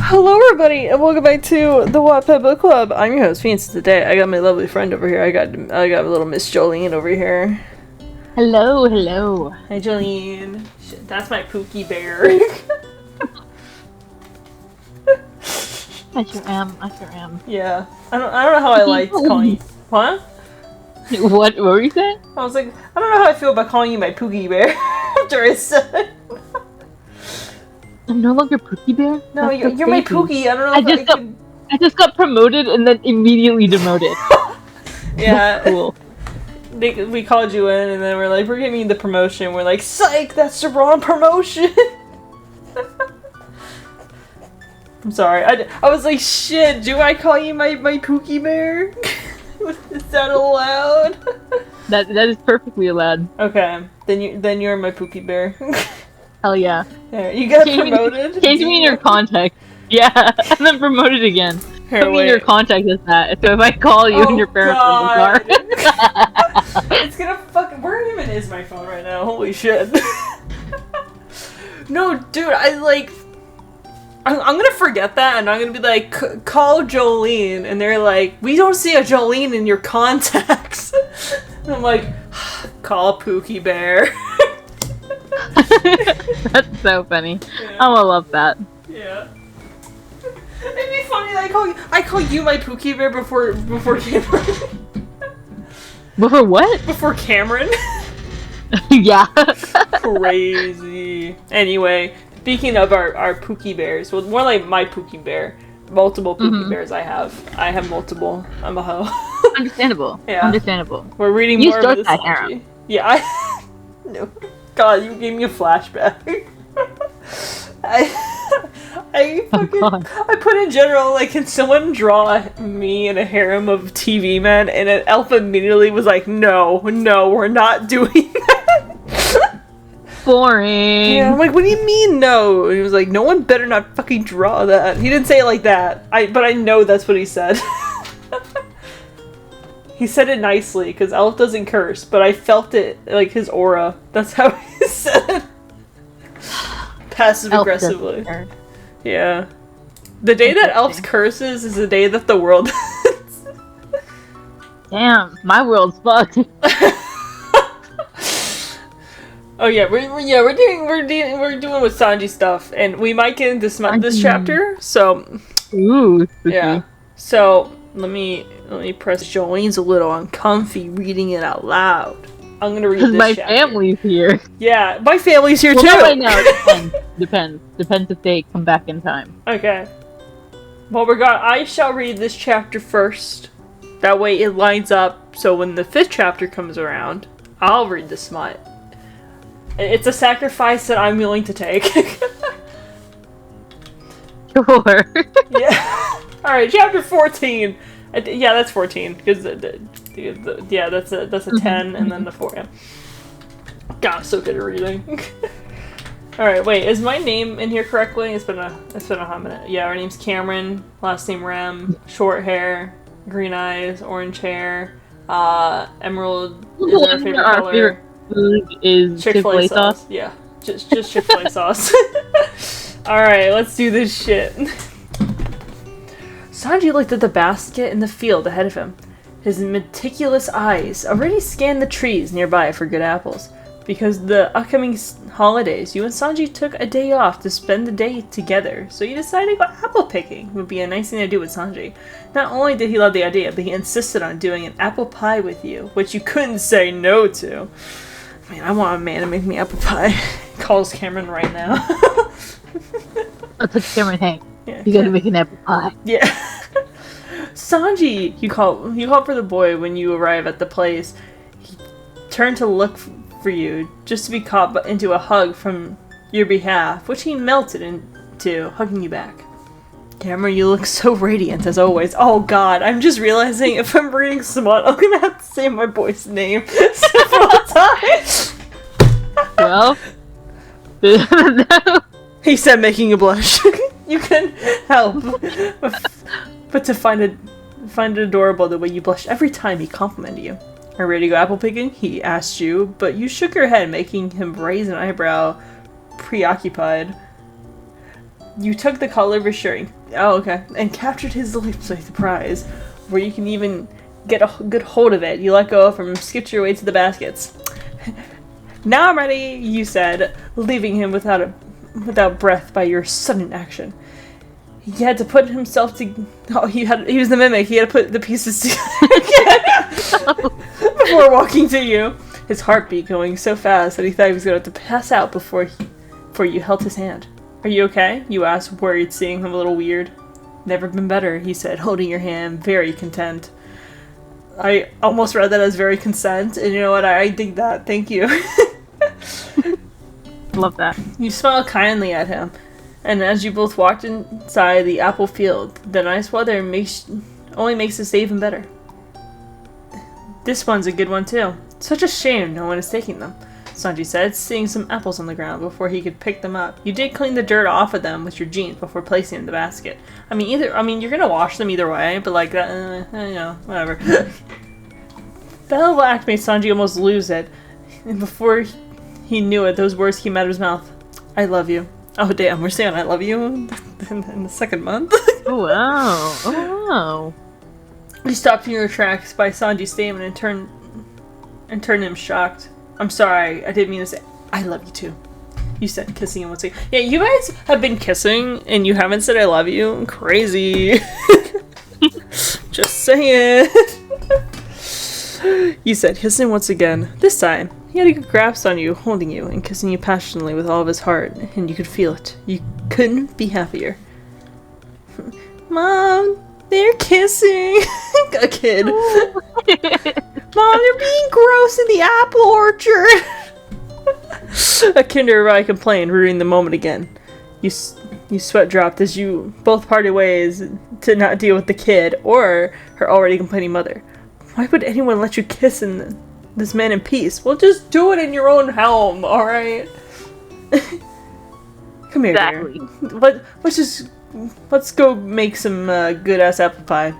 Hello everybody, and welcome back to the Wattpad Book Club. I'm your host, Fancy. Today I got my lovely friend over here. I got a little Miss Joline over here. Hello, hello. Hi Joline. Shit, that's my Pookie Bear. I sure am. Yeah. I don't know how I like calling you. What? What were you saying? I was like, I don't know how I feel about calling you my Pookie Bear after I said it. I'm no longer Pookie Bear? No, you're my Pookie. I don't know if I just got promoted and then immediately demoted. Yeah. Cool. We called you in and then we're like, we're giving you the promotion. We're like, psych, that's the wrong promotion. I'm sorry. I was like, shit, do I call you my Pookie Bear? Is that allowed? That is perfectly allowed. Okay. Then you're my Pookie Bear. Hell yeah. Yeah, you got promoted? Change me in your contact. Yeah, and then promoted again. Put me in your contact as that. So if I call you and your parents are in the car. It's gonna fucking... Where even is my phone right now? Holy shit. No, dude, I'm gonna forget that and I'm gonna be like, call Joline, and they're like, we don't see a Joline in your contacts. And I'm like, call Pookie Bear. That's so funny. Yeah. I will love that. Yeah. It'd be funny that I call you my Pookie Bear before Cameron. Before what? Before Cameron. Yeah. Crazy. Anyway, speaking of our Pookie Bears, well, more like my Pookie Bear. Multiple Pookie Bears I have multiple. I'm a hoe. Understandable. Yeah. Understandable. We're reading more of this Sanji. Yeah, no. God, you gave me a flashback. I put in general, like, can someone draw me in a harem of TV men? And Alpha immediately was like, no, we're not doing that. Boring. Yeah, I'm like, what do you mean no? And he was like, no one better not fucking draw that. He didn't say it like that, but I know that's what he said. He said it nicely, because Elf doesn't curse, but I felt it, like, his aura. That's how he said it. Passive-aggressively. Yeah. The day that Elf curses is the day that the world ends. Damn, my world's fucked. Oh yeah, we're doing with Sanji stuff, and we might get into this chapter, so... Ooh. Yeah. So... Let me press Jolene's a little uncomfy reading it out loud. I'm gonna read this my chapter. family's here. Yeah, my family's here too! Right now, depends if they come back in time. Okay. Well, I shall read this chapter first. That way it lines up, so when the 5th chapter comes around, I'll read the smut. It's a sacrifice that I'm willing to take. Sure. Yeah. Alright, chapter 14. Yeah, that's 14. Because, yeah, that's a 10, and then the 4. Yeah. God, I'm so good at reading. Alright, wait, is my name in here correctly? It's been a hot minute. Yeah, our name's Cameron, last name Rem, short hair, green eyes, orange hair, emerald is our favorite color. Favorite food is Chick-fil-A sauce. Yeah, just Chick-fil-A sauce. Alright, let's do this shit. Sanji looked at the basket in the field ahead of him. His meticulous eyes already scanned the trees nearby for good apples. Because the upcoming holidays, you and Sanji took a day off to spend the day together, so you decided to go apple picking would be a nice thing to do with Sanji. Not only did he love the idea, but he insisted on doing an apple pie with you, which you couldn't say no to. Man, I want a man to make me apple pie. Calls Cameron right now. I'll tell Cameron, hey, yeah, you gotta make an apple pie. Yeah. Sanji, you call for the boy when you arrive at the place. He turned to look for you, just to be caught into a hug from your behalf, which he melted into, hugging you back. Cameron, you look so radiant as always. Oh god, I'm just realizing if I'm reading smut, I'm gonna have to say my boy's name several times. Well, no. He said, making a blush. You can help, but to find it adorable the way you blushed every time he complimented you. Are you ready to go apple picking? He asked you, but you shook your head, making him raise an eyebrow, preoccupied. You took the collar of his shirt. Oh, okay. And captured his lips like the prize. Before you can even get a good hold of it, you let go of him and skipped your way to the baskets. Now I'm ready, you said, leaving him without breath by your sudden action. He had to put himself to... Oh, he was the mimic. He had to put the pieces together before walking to you. His heartbeat going so fast that he thought he was going to have to pass out before you held his hand. Are you okay? You asked, worried, seeing him a little weird. Never been better, he said, holding your hand, very content. I almost read that as very consent, and you know what? I dig that. Thank you. Love that. You smiled kindly at him, and as you both walked inside the apple field, the nice weather only makes this even better. This one's a good one too. Such a shame no one is taking them, Sanji said, seeing some apples on the ground before he could pick them up. You did clean the dirt off of them with your jeans before placing them in the basket. I mean, you're gonna wash them either way, but like that, you know, whatever. The hell of an act made Sanji almost lose it, and before he knew it, those words came out of his mouth. I love you. Oh damn, we're saying I love you in the second month. Oh wow! Oh wow! You stopped in your tracks by Sanji's statement and turned him shocked. I'm sorry, I didn't mean to say I love you too. You said, kissing him once again. Yeah, you guys have been kissing and you haven't said I love you. Crazy. Just saying. You said, kissing once again. This time, he had a good grasp on you, holding you and kissing you passionately with all of his heart, and you could feel it. You couldn't be happier. Mom, they're kissing. A kid. Mom, they're being gross in the apple orchard. A kindergarten complained, ruining the moment again. You sweat dropped as you both parted ways to not deal with the kid or her already complaining mother. Why would anyone let you kiss this man in peace? Well, just do it in your own home, alright? Come here, Exactly. dear. Let's go make some good-ass apple pie.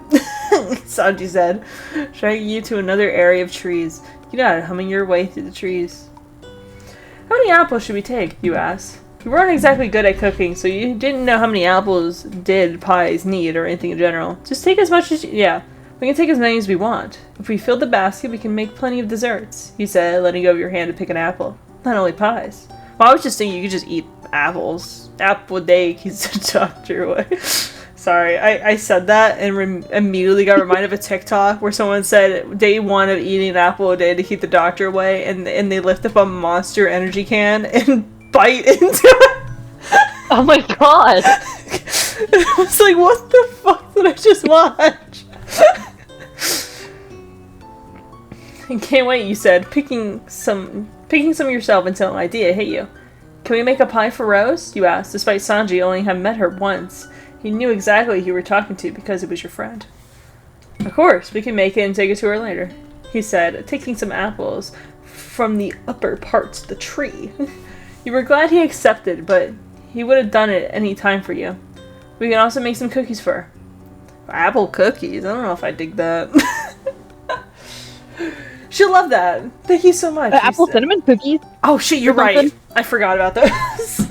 Sanji said, dragging you to another area of trees. You got it, humming your way through the trees. How many apples should we take? You asked. You weren't exactly good at cooking, so you didn't know how many apples did pies need or anything in general. Just take as much as yeah. We can take as many as we want. If we fill the basket, we can make plenty of desserts, he said, letting go of your hand to pick an apple. Not only pies. Well, I was just thinking you could just eat apples. Apple a day keeps the doctor away. Sorry, I said that and immediately got reminded of a TikTok where someone said day 1 of eating an apple a day to keep the doctor away, and they lift up a Monster Energy can and bite into it. Oh my god! I was like, what the fuck did I just watch? I can't wait, you said, picking some yourself until an idea hit you. Can we make a pie for Rose? You asked, despite Sanji only having met her once. He knew exactly who you were talking to because it was your friend. Of course, we can make it and take it to her later, he said, taking some apples from the upper parts of the tree. You were glad he accepted, but he would have done it any time for you. We can also make some cookies for her. Apple cookies? I don't know if I dig that. She'll love that. Thank you so much. Apple cinnamon cookies? Oh shit, you're right. I forgot about those.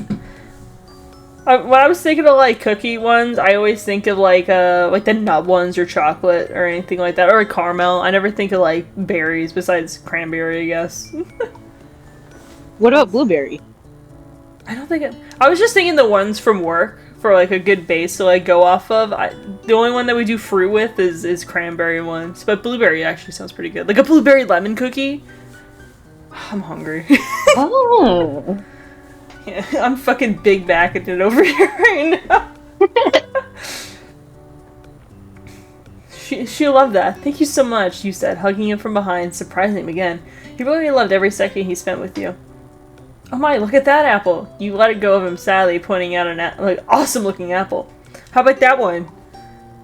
When I was thinking of like cookie ones, I always think of like the nut ones or chocolate or anything like that, or caramel. I never think of like berries besides cranberry, I guess. What about blueberry? I don't think I was just thinking the ones from work for like a good base to like go off of. The only one that we do fruit with is cranberry ones, but blueberry actually sounds pretty good. Like a blueberry lemon cookie. I'm hungry. Oh. Yeah, I'm fucking big backing it over here right now. She'll love that. Thank you so much, you said, hugging him from behind, surprising him again. He really loved every second he spent with you. Oh my, look at that apple. You let it go of him sadly, pointing out an awesome looking apple. How about that one?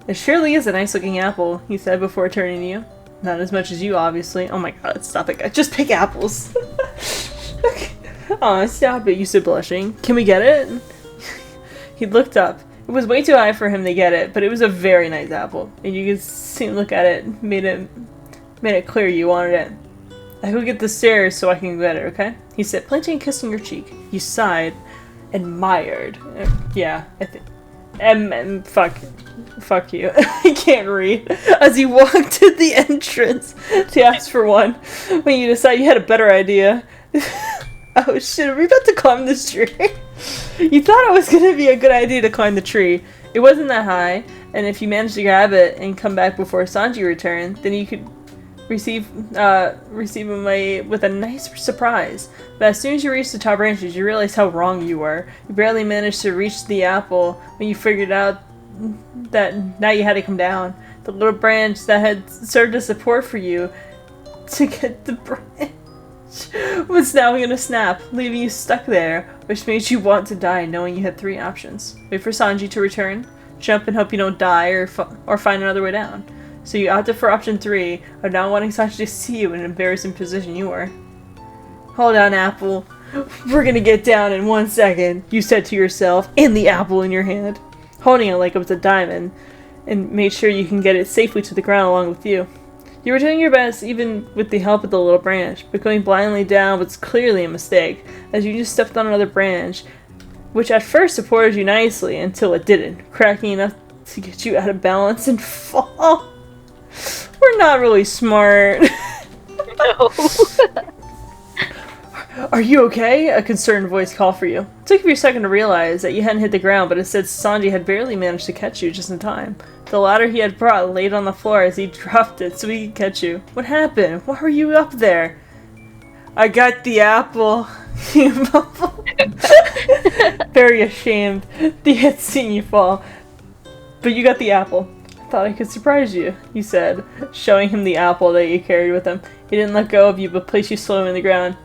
It surely is a nice looking apple, he said before turning to you. Not as much as you, obviously. Oh my god, stop it, guys. Just pick apples. Aw, stop it, you said, blushing. Can we get it? He looked up. It was way too high for him to get it, but it was a very nice apple. And you could see him look at it, made it clear you wanted it. I go get the stairs so I can get it, okay? He said, planting a kiss on your cheek. You sighed admired. Yeah, I think. Fuck you. I can't read. As you walked to the entrance to ask for one, when you decided you had a better idea. Oh shit, are we about to climb this tree? You thought it was gonna be a good idea to climb the tree. It wasn't that high, and if you managed to grab it and come back before Sanji returned, then you could receive him with a nice surprise. But as soon as you reached the top branches, you realized how wrong you were. You barely managed to reach the apple when you figured out that now you had to come down. The little branch that had served as support for you to get the branch was now going to snap, leaving you stuck there, which made you want to die knowing you had 3 options. Wait for Sanji to return, jump and hope you don't die, or find another way down. So you opted for option 3 of not wanting Sanji to see you in an embarrassing position you were. Hold on, Apple. We're gonna get down in 1 second, you said to yourself, and the apple in your hand, holding it like it was a diamond, and made sure you can get it safely to the ground along with you. You were doing your best, even with the help of the little branch, but going blindly down was clearly a mistake, as you just stepped on another branch, which at first supported you nicely until it didn't, cracking enough to get you out of balance and fall. We're not really smart. No. Are you okay? A concerned voice called for you. It took you a second to realize that you hadn't hit the ground, but instead Sanji had barely managed to catch you just in time. The ladder he had brought laid on the floor as he dropped it so he could catch you. What happened? Why were you up there? I got the apple. You mumbled. Very ashamed that he had seen you fall. But you got the apple. I thought I could surprise you, he said, showing him the apple that you carried with him. He didn't let go of you, but placed you slowly on the ground.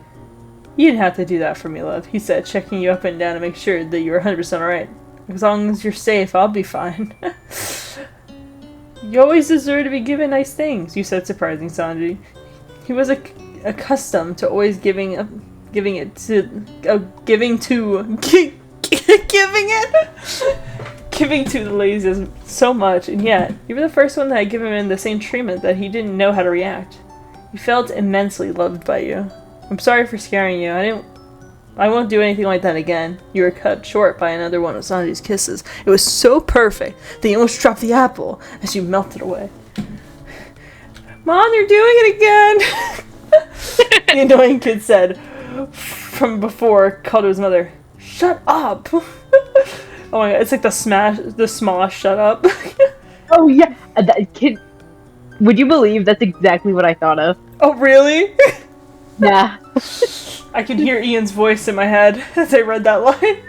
You didn't have to do that for me, love, he said, checking you up and down to make sure that you were 100% alright. As long as you're safe, I'll be fine. You always deserve to be given nice things, you said, surprising Sanji. He was accustomed to always giving to the ladies so much, and yet you were the first one that had given him the same treatment that he didn't know how to react. He felt immensely loved by you. I'm sorry for scaring you. I won't do anything like that again. You were cut short by another one of Sanji's kisses. It was so perfect that you almost dropped the apple as you melted away. Mom, you're doing it again! The annoying kid said from before, called to his mother, "Shut up!" Oh my god, it's like the Smosh shut up. Oh yeah, that kid. Would you believe that's exactly what I thought of? Oh really? Yeah. I could hear Ian's voice in my head as I read that line.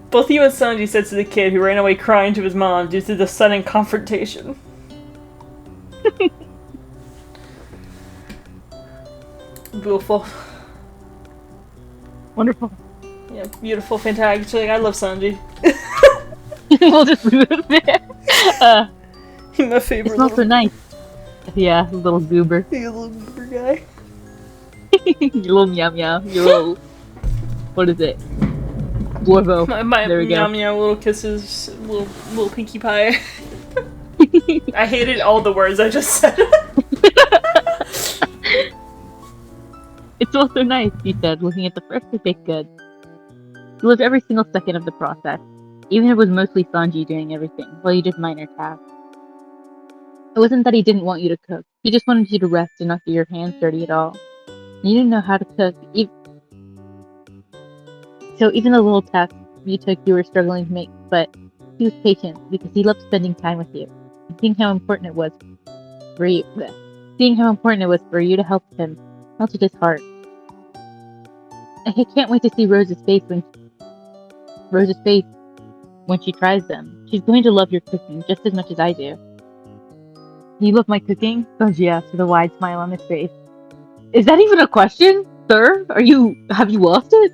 Both you and Sanji said to the kid, who ran away crying to his mom due to the sudden confrontation. Beautiful. Wonderful. Yeah, beautiful, fantastic. I love Sanji. We'll just leave it there. He's my favorite. It smells so nice. Yeah, little goober. He's a little goober guy. Your little meow meow. Your little... What is it? Dwarvo. My there we meow go. meow little kisses, little pinkie pie. I hated all the words I just said. It's all so nice, he said, looking at the freshly baked goods. He loved every single second of the process, even if it was mostly Sanji doing everything, while you did minor tasks. It wasn't that he didn't want you to cook, he just wanted you to rest and not get your hands dirty at all. You didn't know how to cook, so even the little tasks you took you were struggling to make, but he was patient because he loved spending time with you, and seeing how important it was for you to help him melted his heart. I can't wait to see Rose's face when she tries them. She's going to love your cooking just as much as I do. You love my cooking? Sanji asked with a wide smile on his face. Is that even a question, sir? Have you lost it?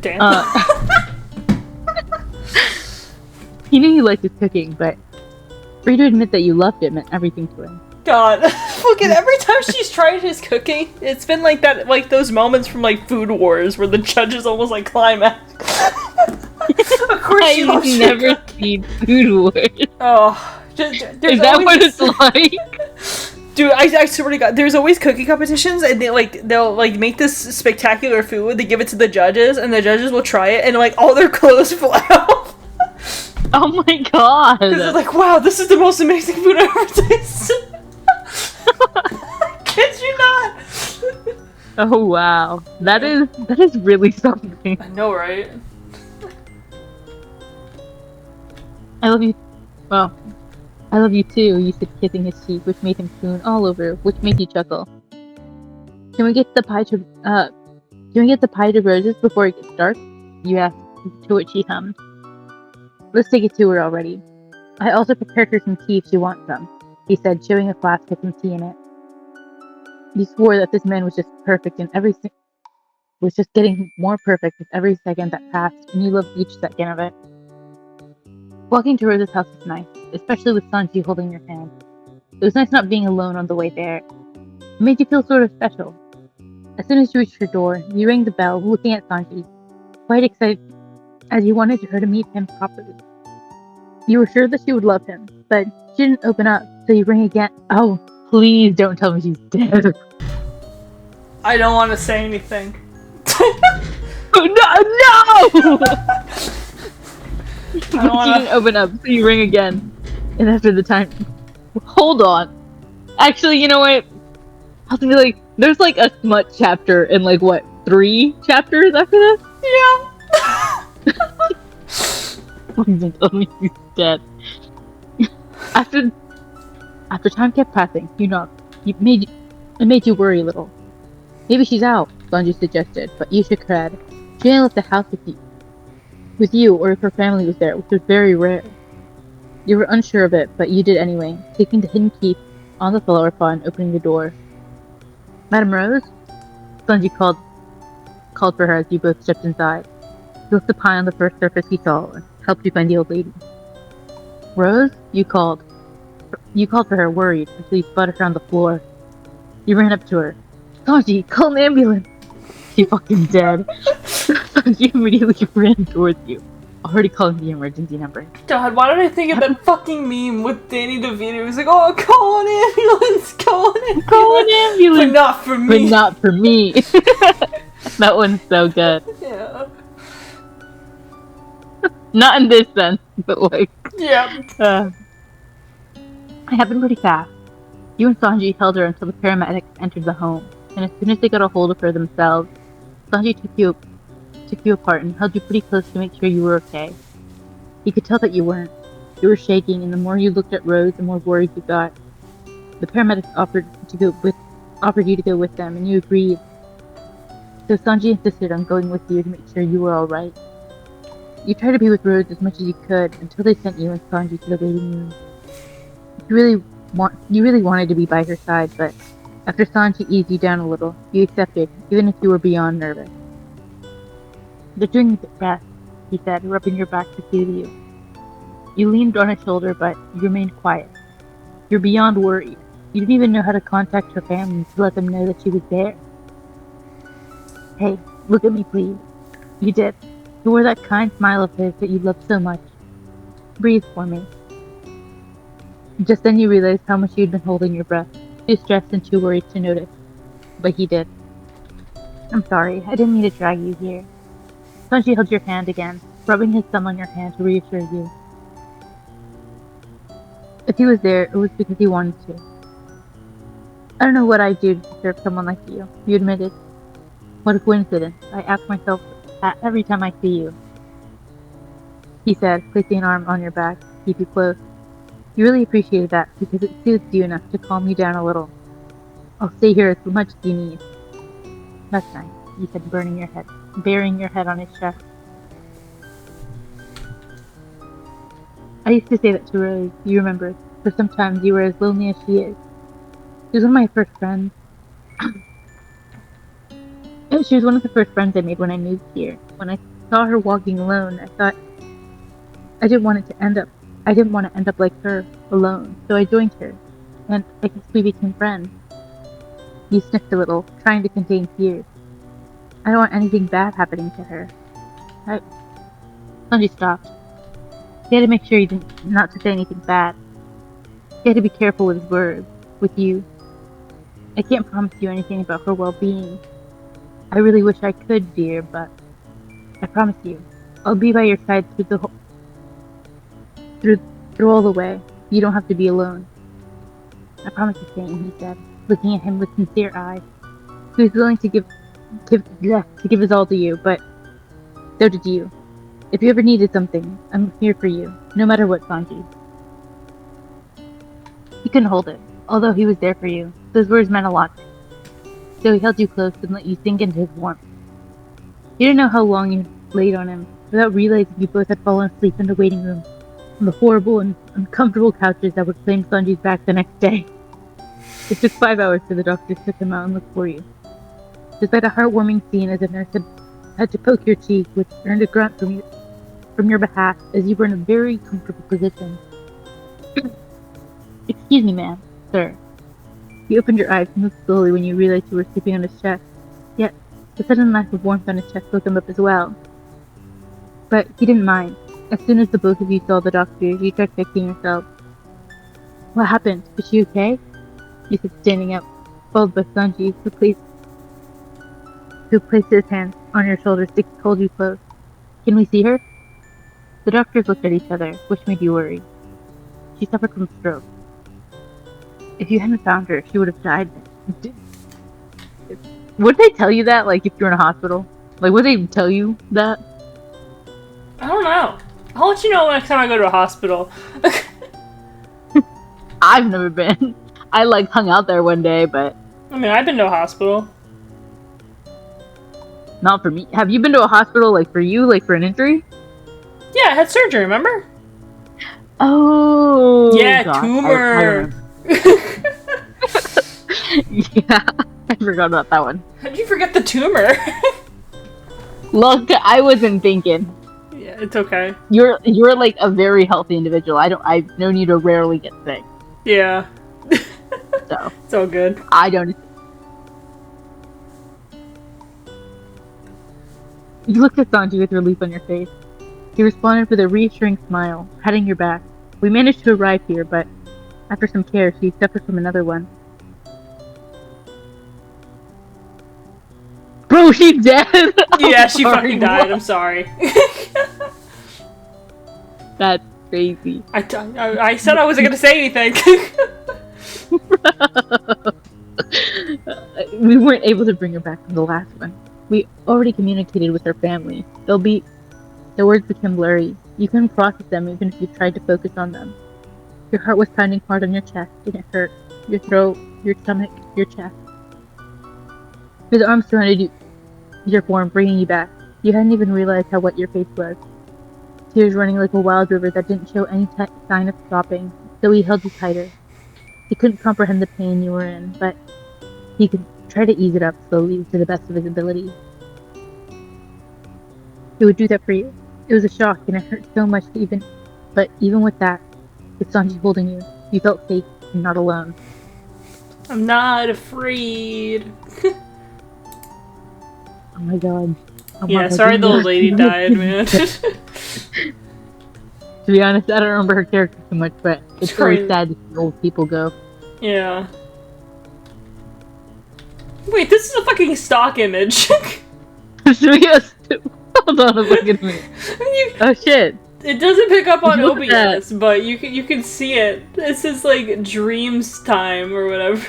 Damn. He knew you liked his cooking, but for you to admit that you loved it meant everything to him. God, look at every time she's tried his cooking, it's been like that, like those moments from like Food Wars where the judges almost like climax. Of course, I've never seen Food Wars. Oh, is that what it's like? Dude, I swear to God, there's always cooking competitions, and they'll make this spectacular food. They give it to the judges, and the judges will try it, and all their clothes fly off. Oh my god! Because they're like, wow, this is the most amazing food I've ever tasted. Kid you not. Oh wow, that is really something. I know, right? I love you. Well, I love you too, you said, kissing his cheek, which made him swoon all over, which made you chuckle. Can we get the pie to Roses before it gets dark? You asked, to which he hummed. Let's take it to her already. I also prepared her some tea if she wants some, he said, showing a flask with some tea in it. You swore that this man was just perfect, and was just getting more perfect with every second that passed, and you loved each second of it. Walking to Rose's house was nice, especially with Sanji holding your hand. It was nice not being alone on the way there. It made you feel sort of special. As soon as you reached your door, you rang the bell, looking at Sanji, quite excited as you wanted her to meet him properly. You were sure that she would love him, but she didn't open up, so you rang again. Oh, please don't tell me she's dead. I don't want to say anything. No! She didn't open up, so you ring again. And after the time... Hold on. Actually, you know what? I was gonna be like, there's a smut chapter in 3 chapters after this? Yeah. Please don't tell me she's dead. After time kept passing, you knocked. It made you worry a little. Maybe she's out, Sanji suggested, but you shook her head. She didn't left the house with you, or if her family was there, which was very rare. You were unsure of it, but you did anyway, taking the hidden key on the flower pot and opening the door. Madame Rose? Sanji called for her as you both stepped inside. He left the pie on the first surface he saw and helped you find the old lady. Rose? You called. You called for her, worried, until you spotted her on the floor. You ran up to her. Sanji, call an ambulance! She fucking dead. Sanji immediately ran towards you, already calling the emergency number. God, why did I think of that fucking meme with Danny DeVito? He's like, oh, call an ambulance, call an ambulance. Call an ambulance! But not for me. But not for me. That one's so good. Yeah. Not in this sense, but Yeah. It happened pretty fast. You and Sanji held her until the paramedics entered the home, and as soon as they got a hold of her themselves, Sanji took you apart and held you pretty close to make sure you were okay. He could tell that you weren't. You were shaking, and the more you looked at Rose, the more worried you got. The paramedics offered you to go with them, and you agreed. So Sanji insisted on going with you to make sure you were alright. You tried to be with Rose as much as you could until they sent you and Sanji to the waiting room. You really wanted to be by her side, but after Sanji eased you down a little, you accepted, even if you were beyond nervous. They're doing their best, he said, rubbing your back to soothe you. You leaned on his shoulder, but you remained quiet. You're beyond worried. You didn't even know how to contact her family to let them know that she was there. Hey, look at me, please. You did. You wore that kind smile of his that you loved so much. Breathe for me. Just then you realized how much you'd been holding your breath, too stressed and too worried to notice. But he did. I'm sorry, I didn't mean to drag you here. Sanji held your hand again, rubbing his thumb on your hand to reassure you. If he was there, it was because he wanted to. I don't know what I'd do to deserve someone like you, you admitted. What a coincidence. I ask myself that every time I see you. He said, placing an arm on your back to keep you close. You really appreciated that because it soothed you enough to calm you down a little. I'll stay here as much as you need. That's nice, you said, burying your head on his chest. I used to say that to Rose, you remember, for sometimes you were as lonely as she is. She was one of my first friends. She was one of the first friends I made when I moved here. When I saw her walking alone, I thought I didn't want to end up like her, alone, so I joined her, and I guess we became friends. You sniffed a little, trying to contain tears. I don't want anything bad happening to her. Sanji stopped. He had to make sure not to say anything bad. He had to be careful with his words, with you. I can't promise you anything about her well-being. I really wish I could, dear, but I promise you, I'll be by your side through through all the way. You don't have to be alone. I promise you, Satan, he said, looking at him with sincere eyes. He was willing to give his all to you, but so did you. If you ever needed something, I'm here for you, no matter what, Sanji. He couldn't hold it, although he was there for you. Those words meant a lot to him. So he held you close and let you sink into his warmth. You didn't know how long you laid on him, without realizing you both had fallen asleep in the waiting room, on the horrible and uncomfortable couches that would claim Sanji's back the next day. It took 5 hours for the doctors to come out and look for you. Despite a heartwarming scene as a nurse had to poke your cheek, which earned a grunt from your behalf, as you were in a very comfortable position. Excuse me, ma'am, sir. You opened your eyes and moved slowly when you realized you were sleeping on his chest. Yet, the sudden lack of warmth on his chest woke him up as well. But he didn't mind. As soon as the both of you saw the doctor, you tried fixing yourself. What happened? Is she okay? You said, standing up, followed by Sanji, who placed his hand on your shoulders to hold you close. Can we see her? The doctors looked at each other, which made you worry. She suffered from stroke. If you hadn't found her, she would have died. Would they tell you that, like, if you're in a hospital? Like, would they tell you that? I don't know. I'll let you know next time I go to a hospital. I've never been. I, like, hung out there one day, but... I mean, I've been to a hospital. Not for me. Have you been to a hospital, like, for you? Like, for an injury? Yeah, I had surgery, remember? Oh! Yeah, God. tumor! Yeah, I forgot about that one. How'd you forget the tumor? Look, I wasn't thinking. Yeah, it's okay. You're like a very healthy individual. I've known you to rarely get sick. Yeah. So. It's all good. I don't... You looked at Sanji with relief on your face. He responded with a reassuring smile, patting your back. We managed to arrive here, but after some care, she suffered from another one. Bro, she's dead! Yeah, she fucking died. I'm sorry. That's crazy. I said I wasn't gonna say anything. We weren't able to bring her back from the last one. We already communicated with her family. The words became blurry. You couldn't process them even if you tried to focus on them. Your heart was pounding hard on your chest, and it hurt. Your throat, your stomach, your chest. His arms surrounded your form, bringing you back. You hadn't even realized how wet your face was. Tears running like a wild river that didn't show any sign of stopping, so he held you tighter. He couldn't comprehend the pain you were in, but he could try to ease it up slowly to the best of his ability. He would do that for you. It was a shock, and it hurt so much but even with that, with Sanji holding you, you felt safe and not alone. I'm not afraid. Oh my god. Yeah, sorry the old lady died, man. To be honest, I don't remember her character too much, but it's really sad to see old people go. Yeah. Wait, this is a fucking stock image. Yes. Hold on a fucking minute. Oh shit. It doesn't pick up on OBS, but you can see it. It says like dreams time or whatever.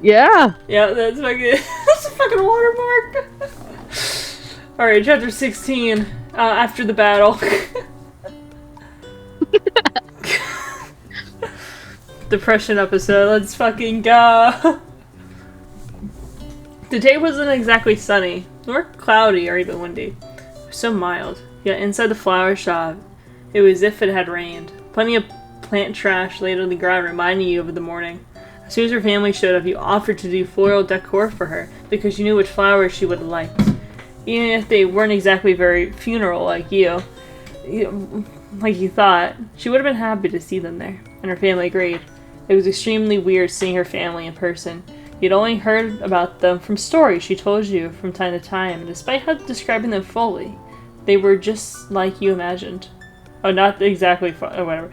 Yeah. Yeah, that's a fucking watermark. Alright, chapter 16. After the battle. Depression episode. Let's fucking go. The day wasn't exactly sunny, nor cloudy or even windy. It was so mild. Yet inside the flower shop, it was as if it had rained. Plenty of plant trash laid on the ground reminding you of the morning. As soon as her family showed up, you offered to do floral decor for her, because you knew which flowers she would have liked. Even if they weren't exactly very funeral like you thought, she would have been happy to see them there, and her family agreed. It was extremely weird seeing her family in person. You'd only heard about them from stories she told you from time to time, and despite how describing them fully, they were just like you imagined. Oh, not exactly whatever.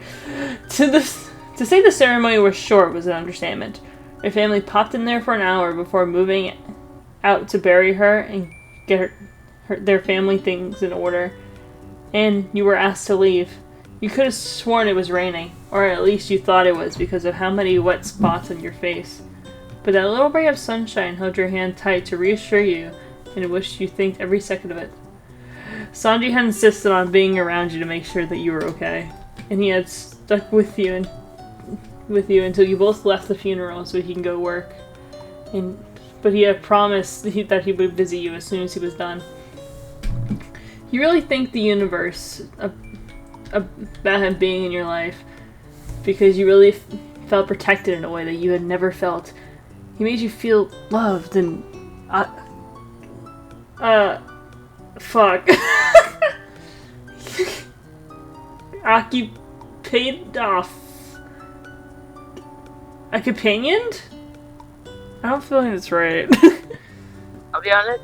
To say the ceremony was short was an understatement. Your family popped in there for an hour before moving out to bury her and get their family things in order. And you were asked to leave. You could have sworn it was raining, or at least you thought it was because of how many wet spots on your face. But that little ray of sunshine held your hand tight to reassure you, and it wished you thanked every second of it. Sanji had insisted on being around you to make sure that you were okay, and he had stuck with you until you both left the funeral so he can go work. But he had promised that he would visit you as soon as he was done. You really thank the universe about him being in your life, because you really felt protected in a way that you had never felt. He made you feel loved and fuck. Occupanioned? I don't feel like that's right. I'll be honest.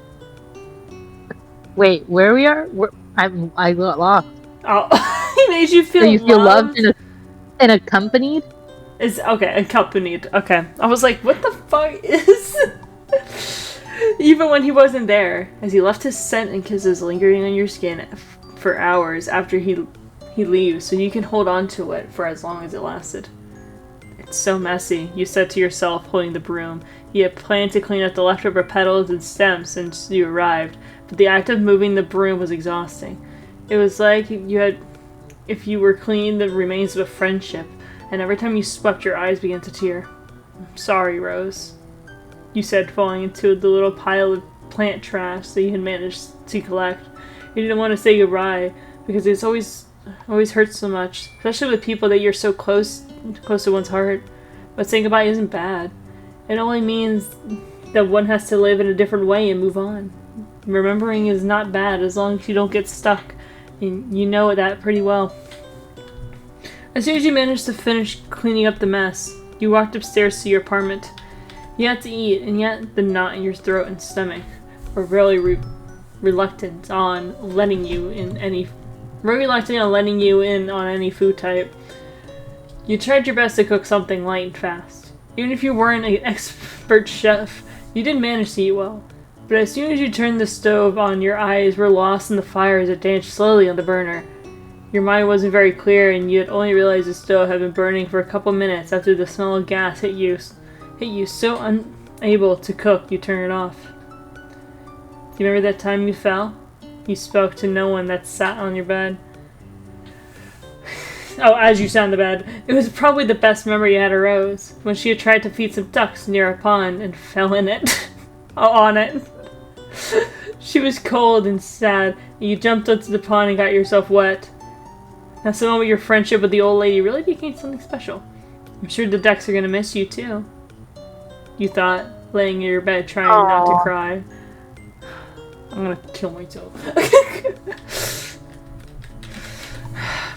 Wait, where we are? I got lost. Oh, he made you feel So you feel loved and accompanied? Is okay, accompanied. Okay. I was like, what the fuck is even when he wasn't there, as he left his scent and kisses lingering on your skin for hours after he leaves, so you can hold on to it for as long as it lasted. It's so messy, you said to yourself, holding the broom. You had planned to clean up the leftover petals and stems since you arrived, but the act of moving the broom was exhausting. It was like if you were cleaning the remains of a friendship, and every time you swept, your eyes began to tear. "I'm sorry, Rose," you said, falling into the little pile of plant trash that you had managed to collect. You didn't want to say goodbye, because it's always hurts so much, especially with people that you're so close to one's heart. But saying goodbye isn't bad. It only means that one has to live in a different way and move on. Remembering is not bad as long as you don't get stuck, and you know that pretty well. As soon as you managed to finish cleaning up the mess, you walked upstairs to your apartment. You had to eat, and yet the knot in your throat and stomach were really reluctant on letting you in on any food type. You tried your best to cook something light and fast. Even if you weren't an expert chef, you did manage to eat well. But as soon as you turned the stove on, your eyes were lost in the fire as it danced slowly on the burner. Your mind wasn't very clear, and you had only realized the stove had been burning for a couple minutes after the smell of gas hit you so unable to cook you turned it off. Do you remember that time you fell? You spoke to no one that sat on your bed. Oh, as you sat on the bed. It was probably the best memory you had of Rose, when she had tried to feed some ducks near a pond and fell in it. On it. She was cold and sad, and you jumped into the pond and got yourself wet. That's the moment your friendship with the old lady really became something special. I'm sure the ducks are gonna miss you too, you thought, laying in your bed trying not to cry. I'm gonna kill myself.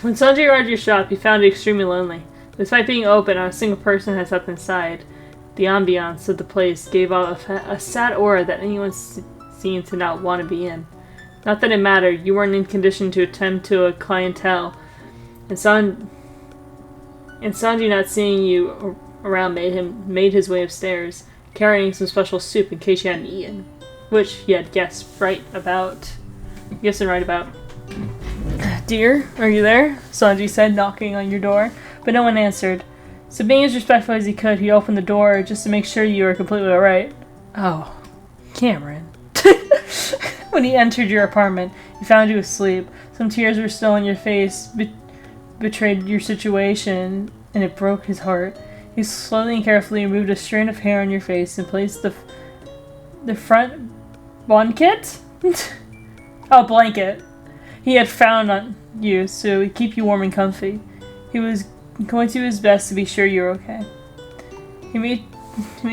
When Sanji arrived at your shop, he found it extremely lonely. Despite being open, not a single person had slept inside. The ambiance of the place gave off a sad aura that anyone seemed to not want to be in. Not that it mattered, you weren't in condition to attend to a clientele, and Sanji not seeing you around made his way upstairs, carrying some special soup in case you hadn't eaten, which he had guessing right about. "Dear, are you there?" Sanji said, knocking on your door, but no one answered. So being as respectful as he could, he opened the door just to make sure you were completely alright. "Oh, Cameron." When he entered your apartment, he found you asleep. Some tears were still on your face, betrayed your situation, and it broke his heart. He slowly and carefully removed a strand of hair on your face and placed the front blanket? Blanket. He had found on you, so he'd keep you warm and comfy. He was going to do his best to be sure you were okay. He made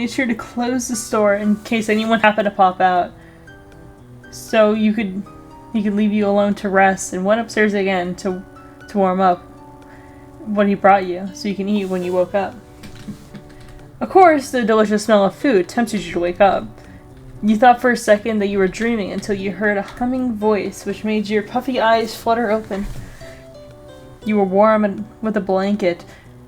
sure to close the store in case anyone happened to pop out, so he could leave you alone to rest, and went upstairs again to warm up what he brought you, so you can eat when you woke up. Of course, the delicious smell of food tempted you to wake up. You thought for a second that you were dreaming until you heard a humming voice which made your puffy eyes flutter open. You were warm and with a blanket,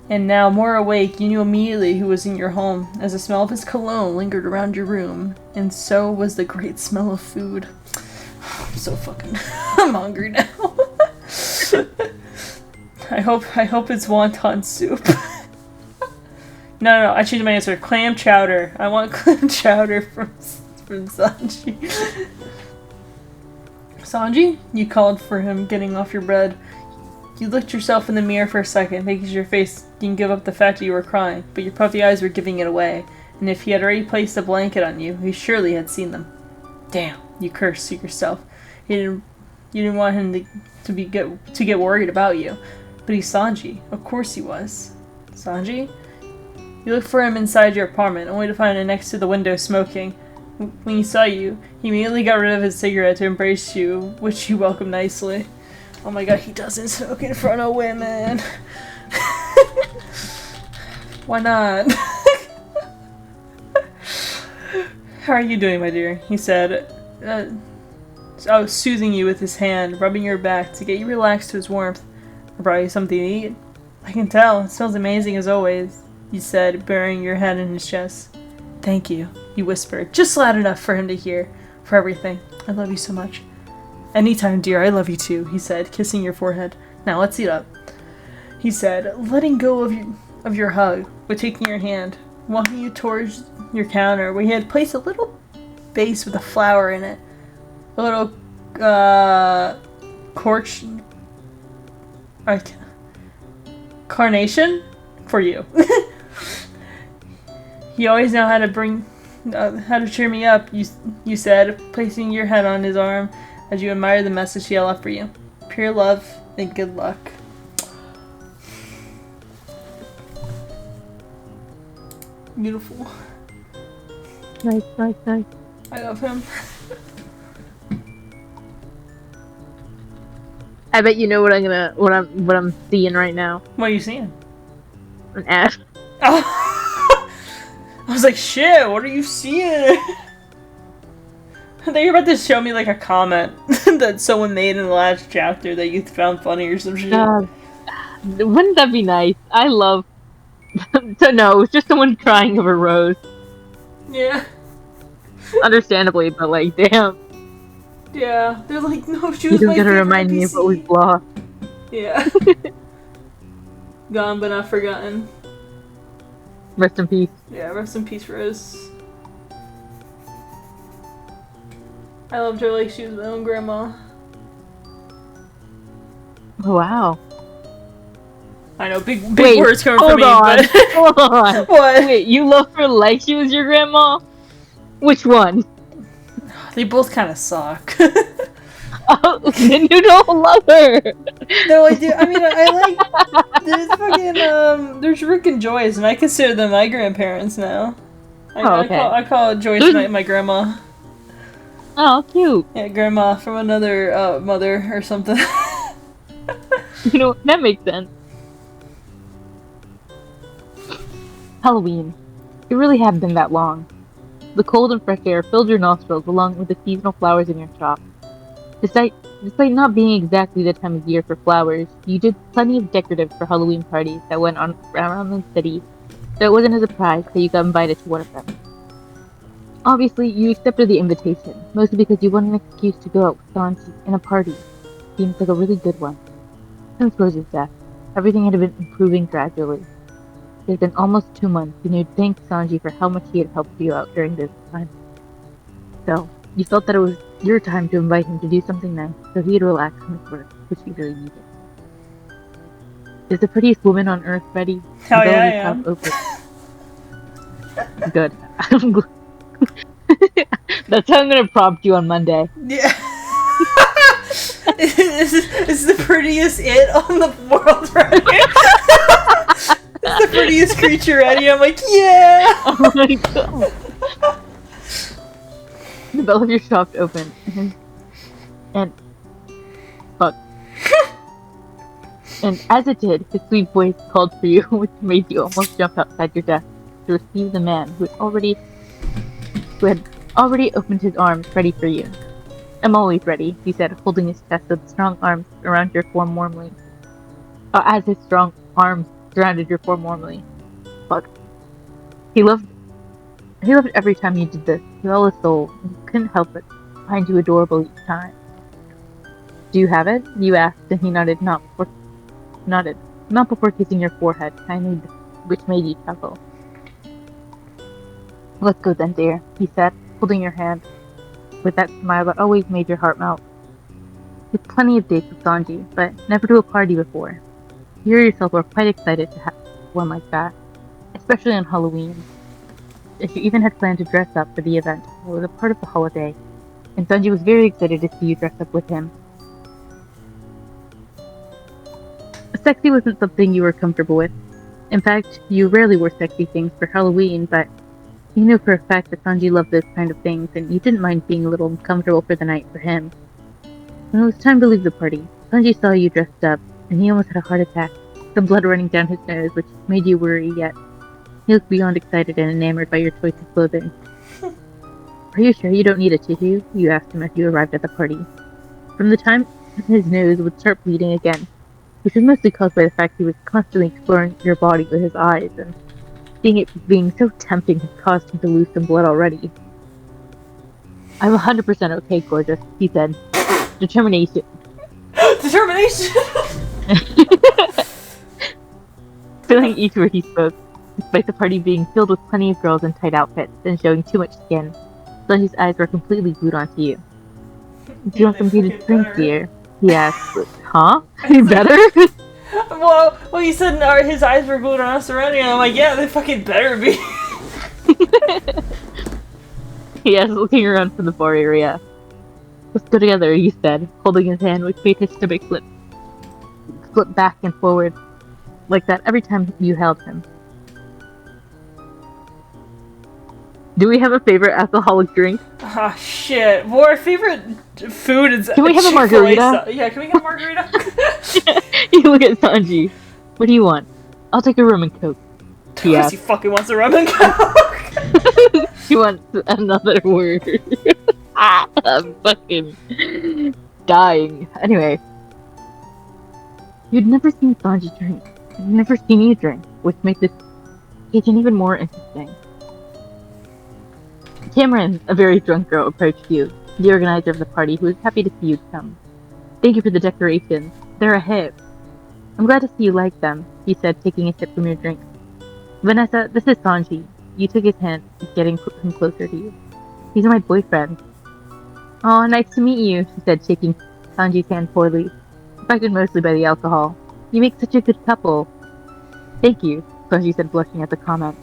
And now, more awake, you knew immediately who was in your home, as the smell of his cologne lingered around your room, and so was the great smell of food. I'm so fucking... I'm hungry now. I hope it's wonton soup. No, I changed my answer. Clam chowder. I want clam chowder from Sanji. Sanji? You called for him getting off your bed. You looked yourself in the mirror for a second, making your face didn't give up the fact that you were crying, but your puffy eyes were giving it away, and if he had already placed a blanket on you, he surely had seen them. Damn, you cursed to yourself. You didn't want him to get worried about you. But he's Sanji. Of course he was. Sanji? You looked for him inside your apartment, only to find him next to the window smoking. When he saw you, he immediately got rid of his cigarette to embrace you, which you welcomed nicely. Oh my god, he doesn't smoke in front of women. Why not? How are you doing, my dear? He said, soothing you with his hand, rubbing your back to get you relaxed to his warmth. I brought you something to eat. I can tell. It smells amazing as always, you said, burying your head in his chest. Thank you, you whispered, just loud enough for him to hear. For everything. I love you so much. Anytime, dear, I love you too, he said, kissing your forehead. Now let's eat up. He said, letting go of your hug, but taking your hand, walking you towards your counter, where he had placed a little vase with a flower in it. A little, carnation for you. You always know how to cheer me up, you said, placing your head on his arm as you admire the message he left for you. Pure love and good luck. Beautiful. Nice. I love him. I bet you know what I'm seeing right now. What are you seeing? An ad. Oh. I was like, shit, what are you seeing? I thought you were about to show me like a comment that someone made in the last chapter that you found funny or some shit. Wouldn't that be nice? I love to know. It's just someone crying over Rose. Yeah. Understandably, but like, damn. Yeah. They're like, no, she was You're my gonna favorite remind me of NPC. what we've lost. Yeah. Gone but not forgotten. Rest in peace. Yeah, rest in peace, Rose. I loved her like she was my own grandma. Oh, wow. I know, big words coming from me, but... Hold on. What? Wait, you loved her like she was your grandma? Which one? They both kind of suck. Oh, then you don't love her! No, I do. I mean, I like... There's fucking, there's Rick and Joyce, and I consider them my grandparents now. Okay. I call Joyce my grandma. Oh, cute. Yeah, grandma from another, mother or something. You know, that makes sense. Halloween. It really hadn't been that long. The cold and fresh air filled your nostrils along with the seasonal flowers in your shop. Despite not being exactly the time of year for flowers, you did plenty of decoratives for Halloween parties that went on around the city, so it wasn't a surprise that you got invited to one of them. Obviously, you accepted the invitation, mostly because you wanted an excuse to go out with Sanji in a party. Seems like a really good one. Since Rose's death, everything had been improving gradually. It had been almost 2 months, and you'd thank Sanji for how much he had helped you out during this time. So, you felt that it was your time to invite him to do something nice, so he'd relax from his work, which he really needed. Is the prettiest woman on earth ready? Hell yeah, I am. Open. Good. That's how I'm gonna prompt you on Monday. Yeah. Is the prettiest it on the world ready? It's the prettiest creature ready. I'm like, yeah. Oh my god. The bell of your shop opened, and fuck. And as it did, his sweet voice called for you, which made you almost jump outside your desk to receive the man who had already opened his arms ready for you. I'm always ready, he said, holding his chest with strong arms around your form warmly. As his strong arms surrounded your form warmly. Fuck. He loved every time you did this, with all his soul, and he couldn't help but find you adorable each time. Do you have it? You asked, and he nodded, not before kissing your forehead, kindly, which made you chuckle. Let's go then, dear, he said, holding your hand, with that smile that always made your heart melt. You've plenty of dates with Sanji, but never to a party before. You yourself were quite excited to have one like that, especially on Halloween. You even had planned to dress up for the event. It was a part of the holiday, and Sanji was very excited to see you dress up with him. Sexy wasn't something you were comfortable with. In fact, you rarely wore sexy things for Halloween, but you knew for a fact that Sanji loved those kind of things, and you didn't mind being a little uncomfortable for the night for him. When it was time to leave the party, Sanji saw you dressed up, and he almost had a heart attack, some blood running down his nose, which made you worry, yet he looked beyond excited and enamored by your choice of clothing. Are you sure you don't need a tissue? You asked him as you arrived at the party. From the time his nose would start bleeding again, which was mostly caused by the fact he was constantly exploring your body with his eyes, and seeing it being so tempting had caused him to lose some blood already. I'm 100% okay, gorgeous, he said. Determination. Determination! Filling each word he spoke, despite the party being filled with plenty of girls in tight outfits and showing too much skin, Sanji's eyes were completely glued onto you. Do you want something to drink, dear? He asked. Huh? Any better? Well, you said his eyes were glued on us already, and I'm like, yeah, they fucking better be. Yes, looking around from the bar area. Let's go together, you said, holding his hand, which made his stomach flip back and forward, like that every time you held him. Do we have a favorite alcoholic drink? Ah, shit. Well, our favorite food is Can we have a margarita? Yeah, can we get a margarita? You look at Sanji. What do you want? I'll take a rum and coke. Because he fucking wants a rum and coke. He wants another word. I'm fucking dying. Anyway. You'd never seen Sanji drink. You'd never seen you drink, which makes this occasion even more interesting. Cameron, a very drunk girl, approached you, the organizer of the party, who was happy to see you come. Thank you for the decorations. They're a hit. I'm glad to see you like them, he said, taking a sip from your drink. Vanessa, this is Sanji. You took his hand, getting him closer to you. He's my boyfriend. Oh, nice to meet you, she said, shaking Sanji's hand poorly, affected mostly by the alcohol. You make such a good couple. Thank you, Sanji said, blushing at the comment.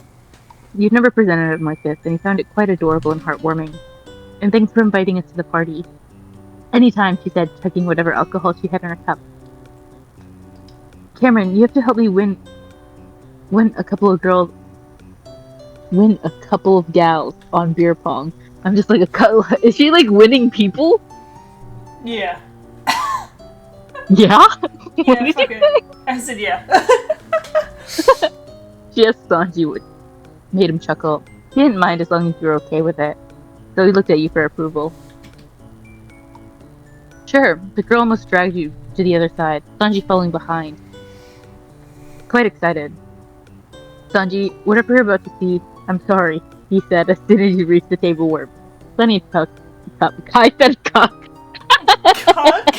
You've never presented him like this, and he found it quite adorable and heartwarming. And thanks for inviting us to the party. Anytime, she said, chugging whatever alcohol she had in her cup. Cameron, you have to help me win a couple of gals on beer pong. I'm just like, is she like winning people? Yeah. Yeah? Yeah, fuck it. I said yeah. She asked Sanji, which made him chuckle. He didn't mind as long as you were okay with it, so he looked at you for approval. Sure, the girl almost dragged you to the other side, Sanji falling behind. Quite excited. Sanji, whatever you're about to see, I'm sorry, he said as soon as you reached the table where plenty of cup. I said cock. Cock?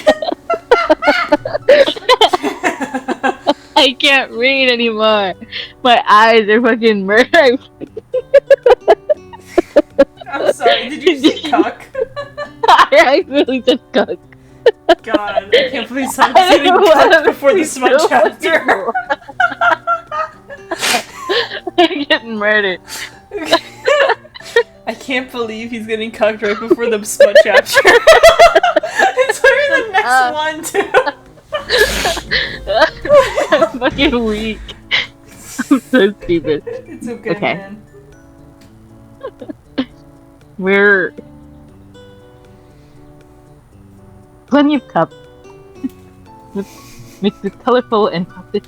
I can't read anymore. My eyes are fucking murdered. I'm sorry, did you say cuck? I really said cuck. God, I can't believe Sanji's getting cucked before the smut chapter. I'm getting murdered. I can't believe he's getting cucked right before the smut chapter. It's literally the next one, too. I'm fucking weak. I'm so stupid. It's okay, man. We're plenty of cups mixed with colorful and toxic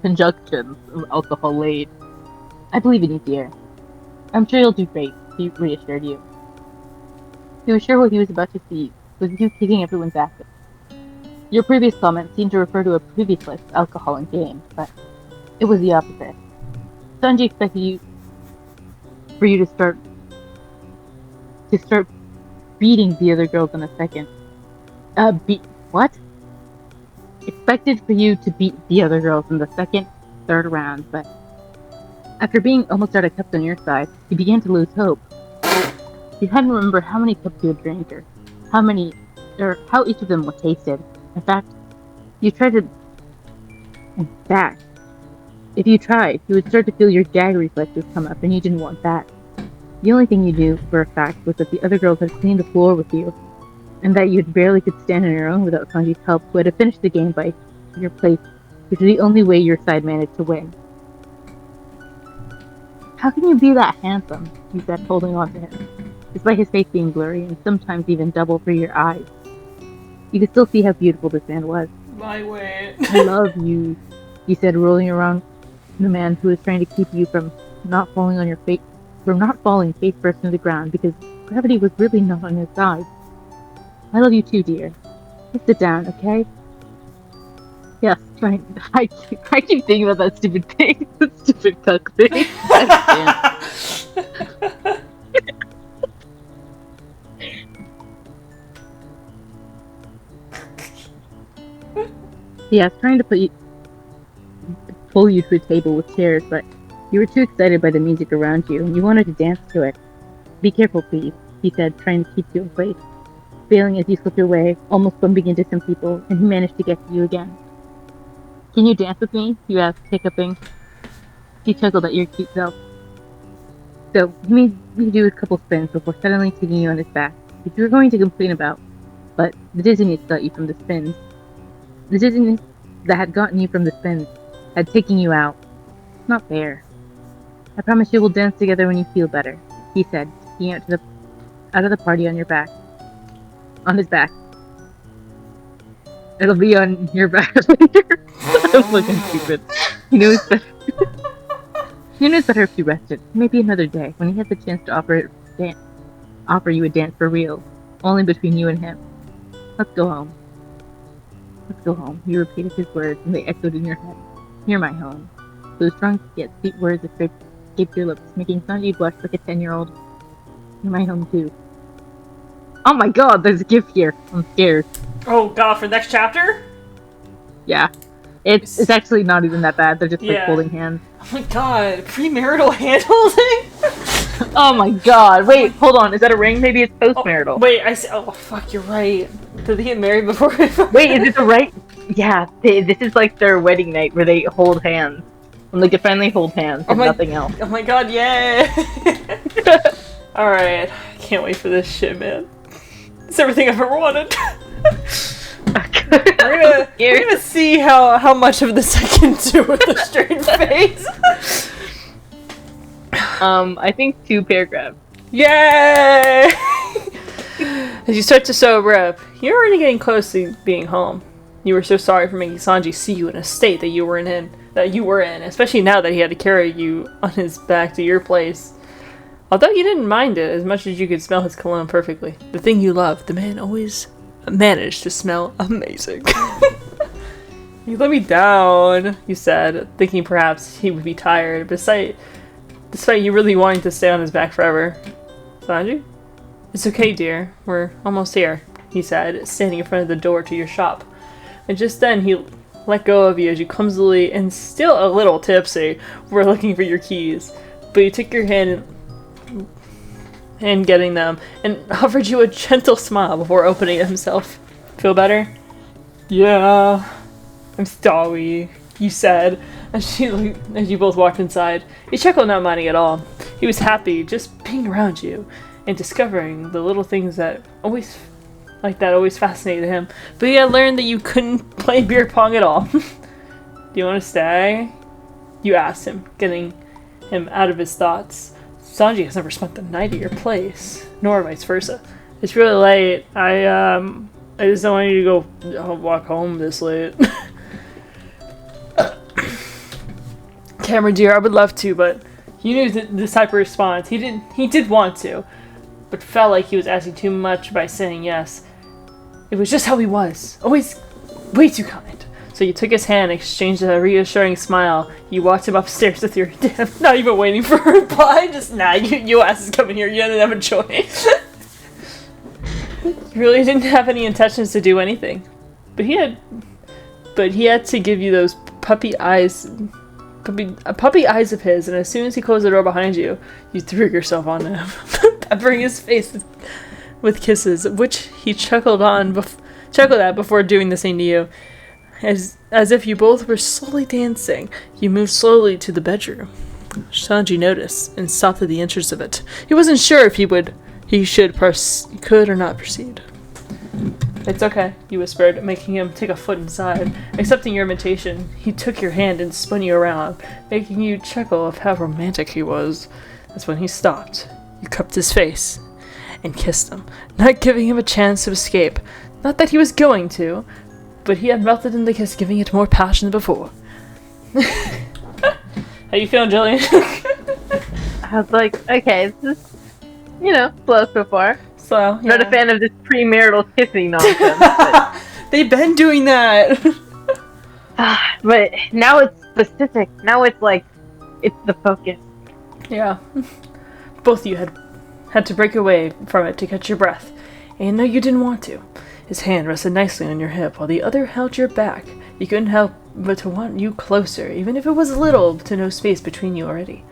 conjunctions of alcohol laid. I believe in you, dear. I'm sure you'll do great, he reassured you. He was sure what he was about to see was you kicking everyone's ass. Your previous comment seemed to refer to a previous life of alcohol and games, but it was the opposite. Sanji expected for you to start beating the other girls in a second. What? Expected for you to beat the other girls in the second, third round, but after being almost out of cups on your side, you began to lose hope. You hadn't remembered how many cups you had drank, or how each of them was tasted. In fact, you tried to. In fact, if you tried, you would start to feel your gag reflexes come up, and you didn't want that. The only thing you knew for a fact was that the other girls had cleaned the floor with you, and that you barely could stand on your own without Sanji's help, who had to finish the game by your place, which was the only way your side managed to win. How can you be that handsome? He said, holding on to him, despite his face being blurry and sometimes even double for your eyes. You could still see how beautiful this man was. Lightweight. I love you, he said, rolling around the man who was trying to keep you from not falling face first to the ground because gravity was really not on his side. I love you too, dear. Just sit down, okay? Yes, I keep thinking about that stupid thing. That stupid cuck thing. Yeah, I was trying to pull you to a table with chairs, but you were too excited by the music around you, and you wanted to dance to it. Be careful, please, he said, trying to keep you in place. Failing as you slipped away, almost bumping into some people, and he managed to get to you again. Can you dance with me? You asked, hiccuping. He chuckled at your cute self. So, he made you do a couple spins before suddenly taking you on his back, which you were going to complain about, but the dizziness got you from the spins. The dizziness that had gotten you from the spins had taken you out. Not fair. I promise you we'll dance together when you feel better, he said, taking out of the party on your back. On his back. It'll be on your back later. I'm looking stupid. He knows better. He knows better if you rested. Maybe another day, when he has the chance to offer you a dance for real, only between you and him. Let's go home. Let's go home. You repeated his words, and they echoed in your head. You're my home. Those drunk yet sweet words escaped your lips, making Sanji blush like a 10-year-old. You're my home too. Oh my god, there's a gift here. I'm scared. Oh god, for the next chapter? Yeah. It's actually not even that bad. They're just like holding hands. Oh my god, premarital hand-holding? Oh my god. Wait, hold on. Is that a ring? Maybe it's post-marital. Oh, wait, oh fuck, you're right. Did they get married before? Wait, is it the right? Yeah, this is like their wedding night where they hold hands. When they can finally hold hands and nothing else. Oh my god, yay! Alright, I can't wait for this shit, man. It's everything I've ever wanted. We're gonna see how much of this I can do with a straight face. I think 2 paragraphs. Yay! As you start to sober up, you're already getting close to being home. You were so sorry for making Sanji see you in a state that you were in, especially now that he had to carry you on his back to your place. Although you didn't mind it as much as you could smell his cologne perfectly. The thing you loved, the man always managed to smell amazing. You let me down, you said, thinking perhaps he would be tired, despite you really wanting to stay on his back forever. Sanji? It's okay, dear. We're almost here, he said, standing in front of the door to your shop. And just then he let go of you as you clumsily and still a little tipsy were looking for your keys. But you took your hand in getting them and offered you a gentle smile before opening it himself. Feel better? Yeah, I'm sorry, you said as you both walked inside. He chuckled, not minding at all. He was happy just being around you and discovering the little things that always fascinated him. But he had learned that you couldn't play beer pong at all. Do you want to stay? You asked him, getting him out of his thoughts. Sanji has never spent the night at your place, nor vice versa. It's really late. I just don't want you to go walk home this late. Cameron dear, I would love to, but you knew this type of response. He did want to, but felt like he was asking too much by saying yes. It was just how he was. Always way too kind. So you took his hand, exchanged a reassuring smile. You walked him upstairs with your damn, not even waiting for a reply. Just, nah, you ass is coming here. You didn't have a choice. You really didn't have any intentions to do anything. But he had to give you those puppy eyes of his, and as soon as he closed the door behind you, you threw yourself on him, peppering his face with kisses, which he chuckled at before doing the same to you. As if you both were slowly dancing, you moved slowly to the bedroom. Sanji noticed and stopped at the entrance of it. He wasn't sure if he could or not proceed. It's okay, you whispered, making him take a foot inside. Accepting your invitation, he took your hand and spun you around, making you chuckle of how romantic he was. That's when he stopped. You cupped his face and kissed him, not giving him a chance to escape. Not that he was going to, but he had melted in the kiss, giving it more passion than before. How you feeling, Joline? I was like, okay, this is, slow so far. So, yeah. Not a fan of this premarital kissing nonsense. They've been doing that. But now it's specific. Now it's like, it's the focus. Yeah. Both of you had to break away from it to catch your breath. And no, you didn't want to. His hand rested nicely on your hip, while the other held your back. You couldn't help but to want you closer, even if it was little to no space between you already.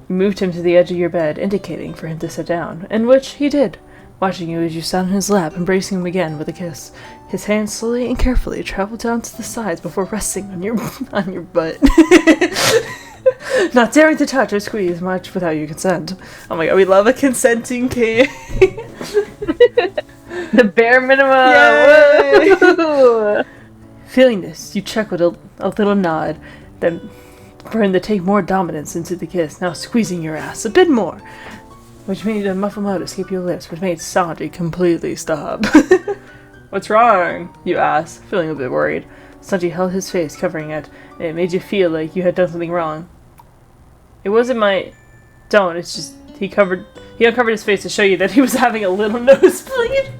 You moved him to the edge of your bed, indicating for him to sit down, and which he did, watching you as you sat on his lap, embracing him again with a kiss. His hand slowly and carefully traveled down to the sides before resting on your butt. Not daring to touch or squeeze much without your consent. Oh my god, we love a consenting king. The bare minimum. Feeling this, you chuckled a little nod, then for him to take more dominance into the kiss, now squeezing your ass a bit more, which made a muffled note escape your lips, which made Sanji completely stop. What's wrong? You asked, feeling a bit worried. Sanji held his face, covering it, and it made you feel like you had done something wrong. It wasn't my... Don't, it's just... He uncovered his face to show you that he was having a little nosebleed.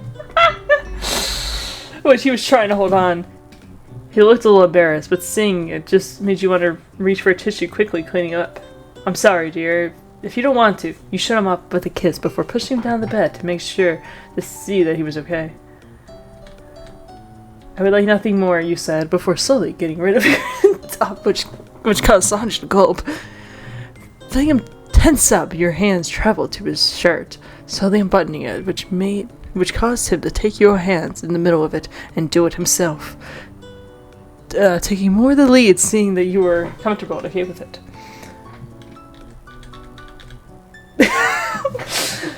Which he was trying to hold on. He looked a little embarrassed, but seeing it just made you want to reach for a tissue, quickly cleaning up. I'm sorry, dear. If you don't want to, you shut him up with a kiss before pushing him down the bed to make sure to see that he was okay. I would like nothing more, you said, before slowly getting rid of your top, which caused Sanji to gulp. Feeling him tense up, your hands traveled to his shirt, slowly unbuttoning it, which caused him to take your hands in the middle of it and do it himself. Taking more of the lead, seeing that you were comfortable and okay with it.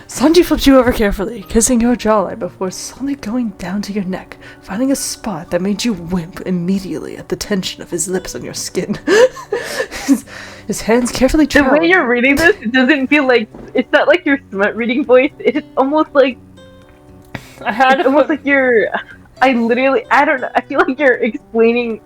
Sanji flipped you over carefully, kissing your jawline before slowly going down to your neck, finding a spot that made you wimp immediately at the tension of his lips on your skin. His hands carefully traveled. The way you're reading this, it doesn't feel like... It's not like your smut reading voice. It's almost like... like you're... I don't know. I feel like you're explaining...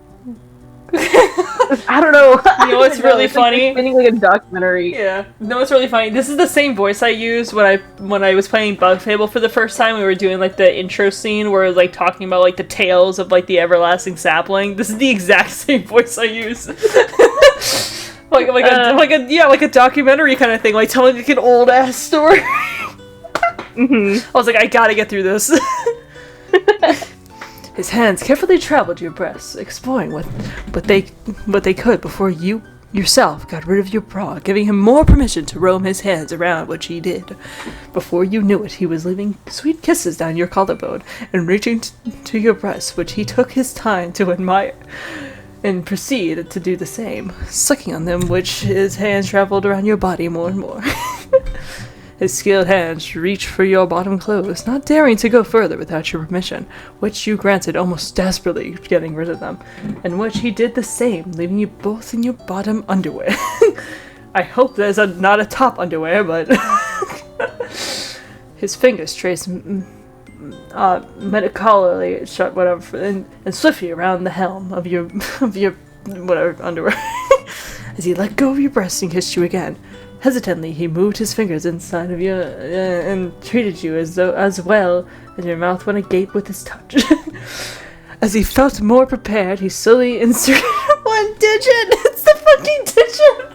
I don't know. You know what's really funny? Like explaining like a documentary. Yeah. You know what's really funny? This is the same voice I used when I was playing Bug Fable for the first time. We were doing like the intro scene where it was like talking about like the tales of like the everlasting sapling. This is the exact same voice I use. like a documentary kind of thing, like telling like an old ass story. Mm-hmm. I was like, I gotta get through this. His hands carefully traveled your breasts, exploring what they could before you yourself got rid of your bra, giving him more permission to roam his hands around, which he did. Before you knew it, he was leaving sweet kisses down your collarbone and reaching to your breasts, which he took his time to admire, and proceeded to do the same, sucking on them, which his hands traveled around your body more and more. His skilled hands reached for your bottom clothes, not daring to go further without your permission, which you granted almost desperately, getting rid of them, and which he did the same, leaving you both in your bottom underwear. I hope there's not a top underwear, but... His fingers traced metacolorly shut whatever, and swiftly around the helm of your whatever underwear. As he let go of your breast and kissed you again. Hesitantly, he moved his fingers inside of you and treated you as well as your mouth went agape with his touch. As he felt more prepared, he slowly inserted one digit. It's the fucking digit.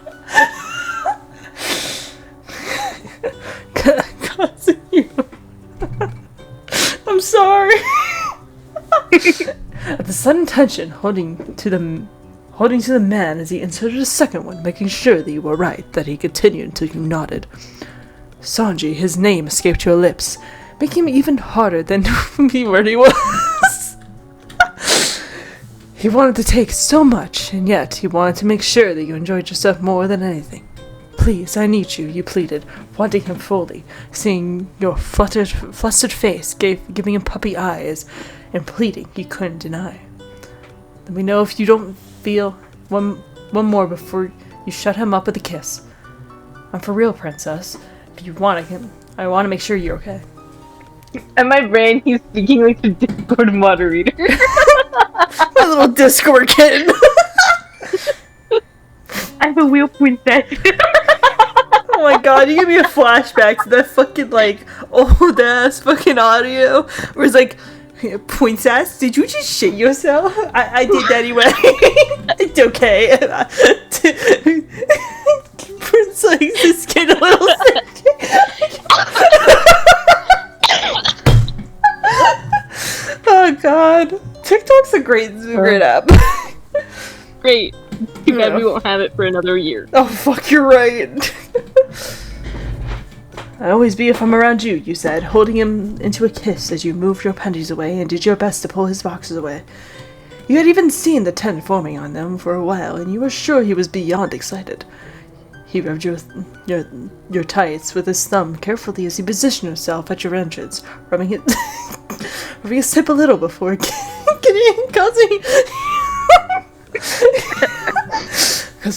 Causing you. I'm sorry. At the sudden tension, holding to the man as he inserted a second one, making sure that you were right, that he continued until you nodded. Sanji, his name escaped your lips, making him even harder than he already was. He wanted to take so much, and yet he wanted to make sure that you enjoyed yourself more than anything. Please, I need you, you pleaded, wanting him fully, seeing your flustered face, giving him puppy eyes, and pleading he couldn't deny. Let me know if you don't feel one more before you shut him up with a kiss. I'm for real, princess. If you want him, I want to make sure you're okay. In my brain, he's speaking like the Discord moderator. My little Discord kitten. I'm a real princess. Oh my god, you give me a flashback to that fucking, like, old ass fucking audio where it's like, princess, did you just shit yourself? I did anyway. It's okay. Prince likes to skin a little Oh god. TikTok's a great app. Great. Too bad we won't have it for another year. Oh fuck, you're right. I'll always be if I'm around you, you said, holding him into a kiss as you moved your panties away and did your best to pull his boxes away. You had even seen the tent forming on them for a while, and you were sure he was beyond excited. He rubbed your tights with his thumb carefully as he positioned himself at your entrance, rubbing his hip a little before causing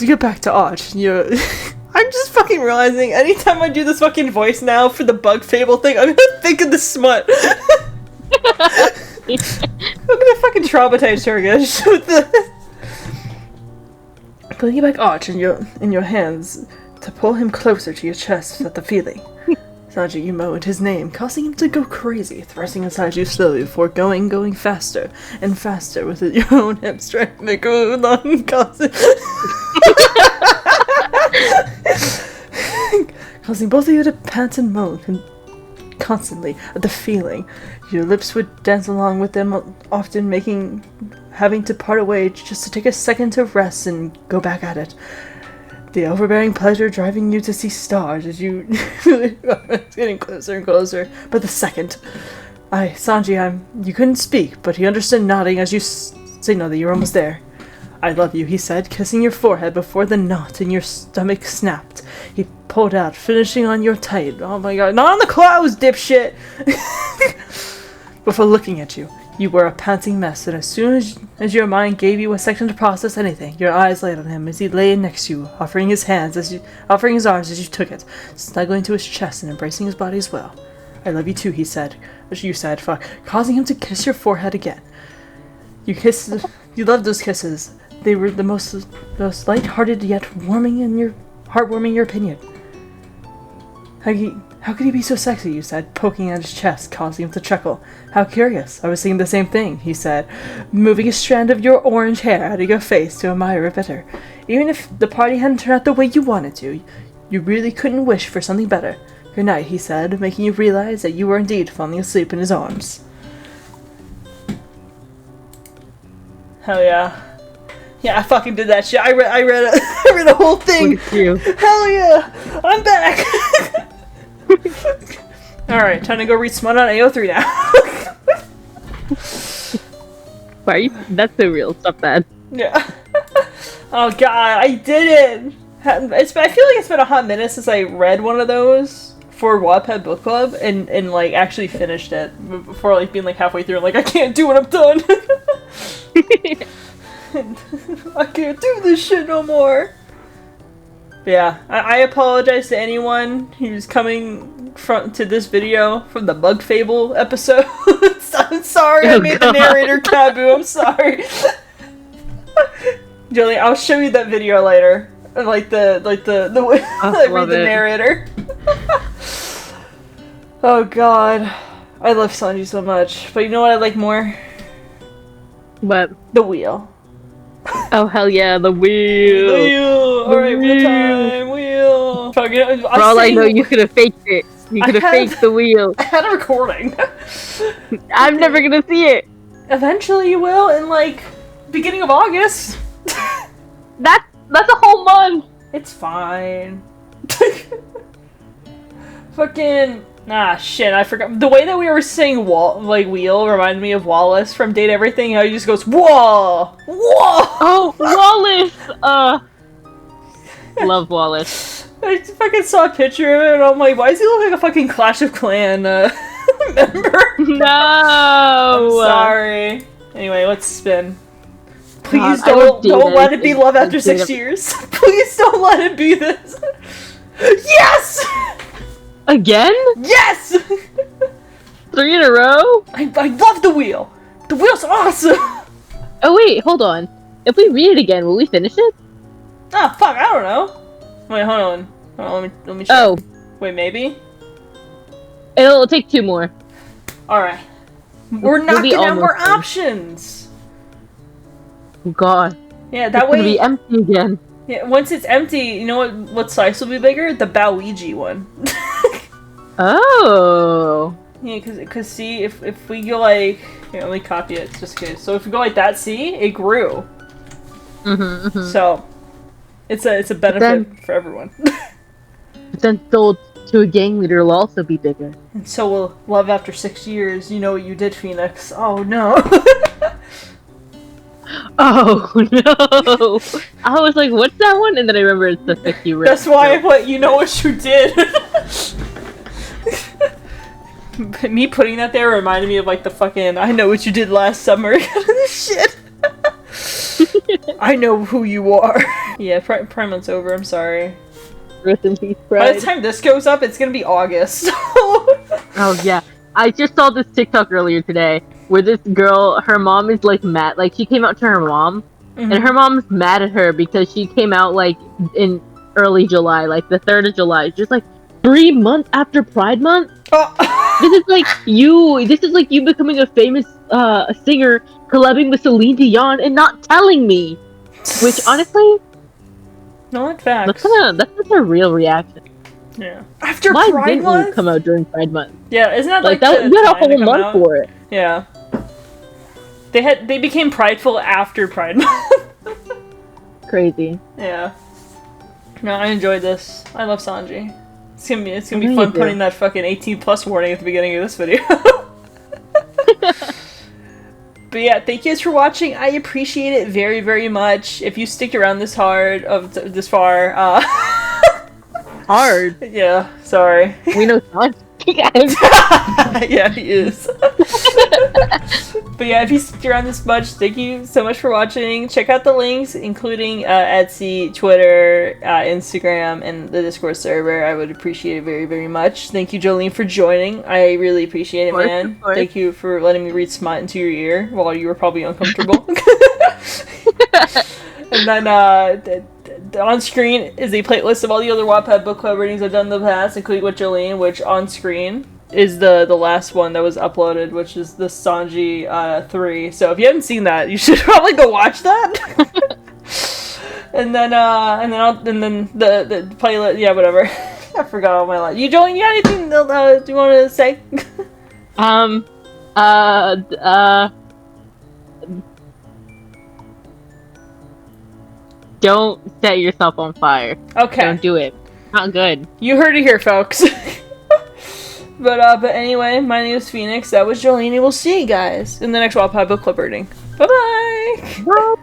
you get back to Arch. I'm just fucking realizing anytime I do this fucking voice now for the bug fable thing, I'm gonna think of the smut. I'm gonna fucking traumatize her again with the pulling you back Arch in your hands to pull him closer to your chest at the feeling. Sanji, you moaned his name, causing him to go crazy, thrusting inside you slowly before going faster and faster with your own hips trying to go along, causing both of you to pant and moan constantly at the feeling. Your lips would dance along with them, often having to part away just to take a second to rest and go back at it. The overbearing pleasure driving you to see stars as you... It's getting closer and closer. But the second... Sanji, you couldn't speak, but he understood, nodding as you signaled that you're almost there. I love you, he said, kissing your forehead before the knot in your stomach snapped. He pulled out, finishing on your tight... Oh my god, not on the clouds, dipshit! Before looking at you. You were a panting mess, and as soon as your mind gave you a second to process anything, your eyes laid on him as he lay next to you, offering his arms as you took it, snuggling to his chest and embracing his body as well. I love you too, he said. You said, fuck, causing him to kiss your forehead again. You loved those kisses. They were the most light-hearted yet heartwarming your opinion. How could he be so sexy, you said, poking at his chest, causing him to chuckle. How curious. I was thinking the same thing, he said, moving a strand of your orange hair out of your face to admire it better. Even if the party hadn't turned out the way you wanted to, you really couldn't wish for something better. Good night, he said, making you realize that you were indeed falling asleep in his arms. Hell yeah. Yeah, I fucking did that shit. I read the whole thing. Look at you. Hell yeah. I'm back. Alright, time to go read Smut on AO3 now. Why are you? That's so real. Stop that. Yeah. Oh god, I did it! I feel like it's been a hot minute since I read one of those for Wattpad Book Club and like actually finished it before like being like halfway through and like I can't do it, I'm done. I can't do this shit no more. But yeah, I apologize to anyone who's coming to this video from the Bug Fable episode. I'm sorry, I made the narrator taboo. I'm sorry. Jolie, I'll show you that video later. Like the way I read the narrator. Oh god, I love Sanji so much. But you know what I like more? But The wheel. oh hell yeah, the wheel. The wheel. The Alright, wheel wheel. time. Wheel. Fucking, For all I know, you could have faked it. You could have faked the wheel. I had a recording. I'm never gonna see it. Eventually you will in like beginning of August. That's a whole month. It's fine. Fucking shit, I forgot. The way that we were saying wheel reminded me of Wallace from Date Everything, how he just goes, whoa! Whoa! Oh, Wallace! Love Wallace. I just fucking saw a picture of it and I'm like, why does he look like a fucking Clash of Clan member? No! I'm sorry. Anyway, let's spin. Please God, don't let it be Love After 6 years. Please don't let it be this. Yes! Again? Yes! 3 in a row? I love the wheel. The wheel's awesome. Oh wait, hold on. If we read it again, will we finish it? Oh fuck, I don't know. Wait, hold on. Let me check. Oh. Wait, maybe? It'll take 2 more. Alright. We're We'll knocking be out more almost done. options. God. Yeah, that It's way. gonna be empty again. Yeah, once it's empty, you know what size will be bigger? The Bowiji one. Oh. Yeah, cause see, if we go like, here, let me copy it just in case. So if we go like that, see, it grew. So, it's a benefit for everyone. Then sold to a gang leader will also be bigger. And so will Love After 6 years. You know what you did, Phoenix. Oh no. Oh no! I was like, "What's that one?" And then I remember it's the 50 rip. That's why I put, you know what you did. Me putting that there reminded me of like the fucking I know what you did last summer kind of shit. I know who you are. Yeah, Prime Month's over, I'm sorry. Rest in peace, By Pride. the time this goes up, it's gonna be August. Oh yeah, I just saw this TikTok earlier today where this girl, her mom is like mad. Like she came out to her mom, and her mom's mad at her because she came out like in early July, like the 3rd of July, just like 3 months after Pride Month. This is like you. This is like you becoming a famous singer, collabing with Celine Dion, and not telling me. Which honestly, no, in fact, that's a real reaction. Yeah. After Why Pride didn't Month? you come out during Pride Month? Yeah, isn't that Like the that? You had a time to whole come month out? for it. Yeah. They became prideful after Pride Month. Crazy. Yeah. No, I enjoyed this. I love Sanji. It's gonna be I fun know you do. putting that fucking 18+ warning at the beginning of this video. But yeah, thank you guys for watching. I appreciate it very, very much. If you stick around this this far, Hard. yeah, sorry. We know Sanji. Yeah, he is. But yeah, if you stick around this much, thank you so much for watching. Check out the links, including Etsy, Twitter, Instagram, and the Discord server. I would appreciate it very, very much. Thank you, Joline, for joining. I really appreciate it, man. Of course. Thank you for letting me read smut into your ear while you were probably uncomfortable. And then on screen is a playlist of all the other Wattpad Book Club readings I've done in the past, including with Joline, which on screen is the last one that was uploaded, which is the Sanji 3. So if you haven't seen that, you should probably go watch that. and then the playlist, yeah, whatever. I forgot all my lines. You, Joline, you got anything do you want to say? Don't set yourself on fire. Okay. Don't do it. Not good. You heard it here, folks. But anyway, my name is Phoenix. That was Joline, and we'll see you guys in the next Wattpad Book Club reading. Bye-bye! Bye.